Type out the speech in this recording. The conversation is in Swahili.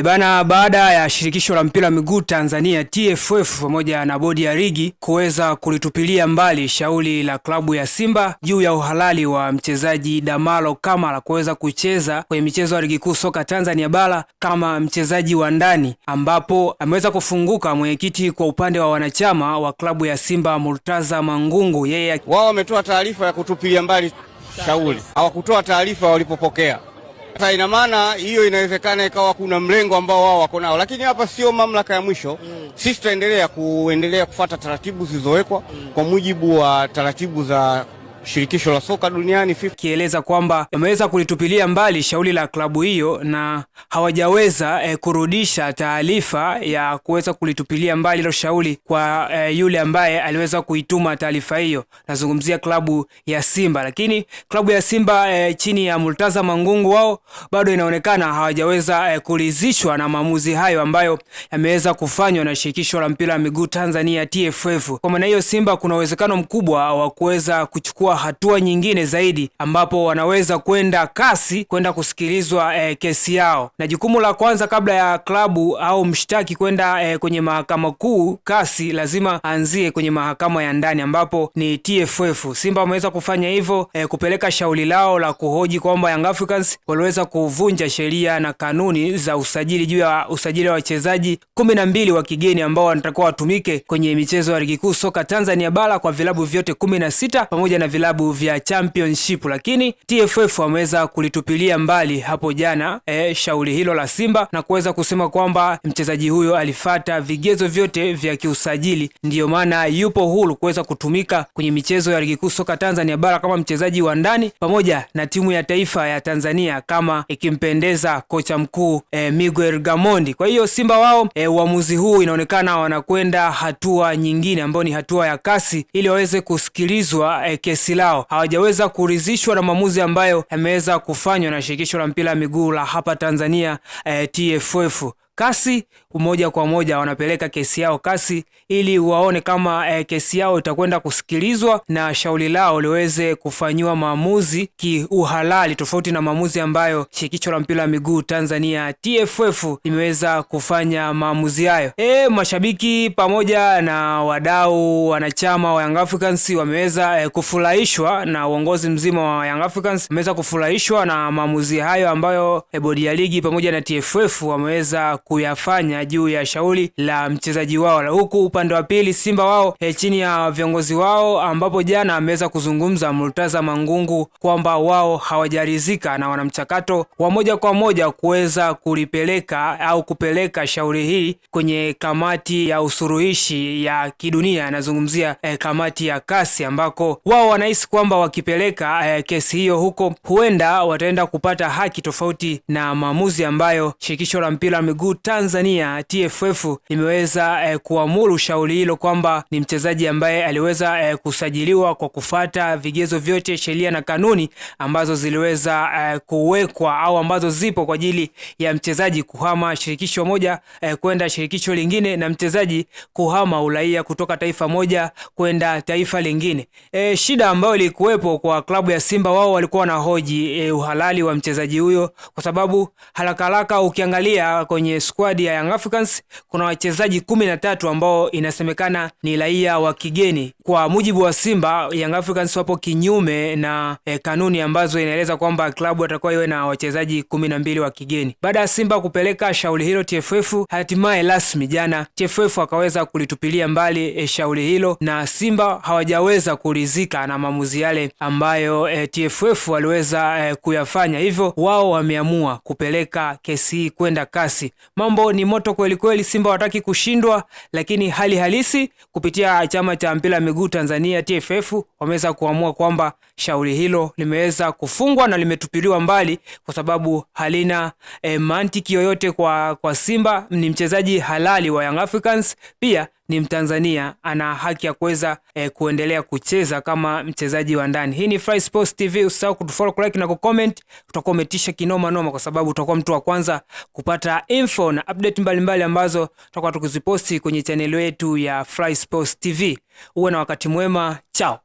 Bana, baada ya shirikisho la mpira wa miguu Tanzania TFF pamoja na bodi ya ligi kuweza kulitupilia mbali shauri la klabu ya Simba juu ya uhalali wa mchezaji Damalo Kamara kuweza kucheza kwenye michezo ya ligi kuu soka Tanzania bara kama mchezaji wa ndani, ambapo ameweza kufunguka mwenyekiti kwa upande wa wanachama wa klabu ya Simba Murtaza Mangungu. Yeye wao wametoa taarifa ya kutupilia mbali shauri, hawakutoa taarifa walipopokea. Sasa ina maana hiyo inawezekana ikawa kuna mlengo ambao wao wako nao, lakini hapa sio mamlaka ya mwisho. Sisi tutaendelea kufuata taratibu zilizowekwa kwa mujibu wa taratibu za shirikisho la soka duniani FIFA, kieleza kwamba wameweza kulitupilia mbali shauri la klabu hiyo na hawajaweza kurudisha taarifa ya kuweza kulitupilia mbali hilo shauri kwa yule ambaye aliweza kuituma taarifa hiyo. Nazungumzia klabu ya Simba, lakini klabu ya Simba chini ya Murtaza Mangungu wao bado inaonekana hawajaweza kuridhishwa na maamuzi hayo ambayo yameweza kufanywa na shirikisho la mpira wa miguu Tanzania TFF. Kwa maana hiyo, Simba kuna uwezekano mkubwa wa kuweza kuchukua hatua nyingine zaidi, ambapo wanaweza kwenda kasi kwenda kusikilizwa kesi yao. Na jukumu la kwanza kabla ya klabu au mshtaki kwenda kwenye mahakama kuu kasi, lazima anzie kwenye mahakama ya ndani ambapo ni TFF. Simba wameweza kufanya hivyo kupeleka shauri lao la kuhoji kwamba Young Africans waliweza kuvunja sheria na kanuni za usajili juu ya usajili wa wachezaji 12 wa kigeni ambao wanatakiwa watumike kwenye michezo ya ligi kuu soka Tanzania bara kwa vilabu vyote 16 pamoja na vilabu vya championship, lakini TFF wameweza kulitupilia mbali hapo jana shauri hilo la Simba na kuweza kusema kwamba mchezaji huyo alifata vigezo vyote vya kiusajili, ndiyo maana yupo huru kuweza kutumika kwenye michezo ya ligi kuu soka Tanzania bara kama mchezaji wa ndani pamoja na timu ya taifa ya Tanzania kama ikimpendeza kocha mkuu Miguel Gamondi. Kwa hiyo Simba wao uamuzi huu inaonekana wanakwenda hatua nyingine ambayo ni hatua ya kasi ili waweze kusikilizwa kesi lao. Hawajaweza kuridhishwa na maamuzi ambayo yameweza kufanywa na shirikisho la mpira wa miguu la hapa Tanzania TFF. Kasi moja kwa moja wanapeleka kesi yao kasi ili waone kama kesi yao itakwenda kusikilizwa na shauri lao liweze kufanywa maamuzi kiuhalali, tofauti na maamuzi ambayo shirikisho la mpira wa miguu Tanzania TFF imeweza kufanya maamuzi hayo. Mashabiki pamoja na wadau wanachama wa Young Africans wameweza kufurahishwa na uongozi mzima wa Young Africans, wameweza kufurahishwa na maamuzi hayo ambayo bodi ya ligi pamoja na TFF wameweza kuyafanya juu ya shauri la mchezaji wao. Huku upande wa pili Simba wao chini ya viongozi wao, ambapo jana ameweza kuzungumza Murtaza Mangungu kwamba wao hawajaridhika na wanamchakato wa moja kwa moja kuweza kulipeleka au kupeleka shauri hii kwenye kamati ya usuluhishi ya kidunia. Anazungumzia kamati ya kasi, ambako wao wanahisi kwamba wakipeleka kesi hiyo huko huenda wataenda kupata haki tofauti na maamuzi ambayo shirikisho la mpira wa miguu Tanzania TFF imeweza kuamuru shauri hilo kwamba ni mchezaji ambaye aliweza kusajiliwa kwa kufata vigezo vyote, sheria na kanuni ambazo ziliweza kuwekwa au ambazo zipo kwa ajili ya mchezaji kuhama shirikisho moja kwenda shirikisho lingine na mchezaji kuhama uraia kutoka taifa moja kwenda taifa lingine. Shida ambayo ilikuwepo kwa klabu ya Simba, wao walikuwa na hoji uhalali wa mchezaji huyo, kwa sababu haraka ukiangalia kwenye squad ya Young Africans kuna wachezaji 13 ambao inasemekana ni raia wa kigeni. Kwa mujibu wa Simba, Young Africans wapo kinyume na kanuni ambazo inaeleza kwamba klabu atakuwa iwe na wachezaji 12 wa kigeni. Baada ya Simba kupeleka shauri hilo TFF, hatimaye rasmi jana TFF akaweza kulitupilia mbali shauri hilo, na Simba hawajaweza kuridhika na maamuzi yale ambayo TFF waliweza kuyafanya. Hivyo wao wameamua kupeleka kesi hii kwenda kasi. Mambo ni moto kweli kweli. Simba wataki kushindwa, lakini hali halisi kupitia chama cha mpira miguu Tanzania TFF wameweza kuamua kwamba shauri hilo limeweza kufungwa na limetupiliwa mbali kwa sababu halina mantiki yoyote kwa Simba. Ni mchezaji halali wa Young Africans, pia ni Mtanzania, ana haki ya kuweza kuendelea kucheza kama mchezaji wa ndani. Hii ni Fly Sports TV, usisahau kutufollow, like na kucomment. Utakuwa umetisha kinoma noma, kwa sababu utakuwa mtu wa kwanza kupata info na update mbalimbali ambazo tutakuwa tukiziposti kwenye channel yetu ya Fly Sports TV. Uwe na wakati mwema, chao.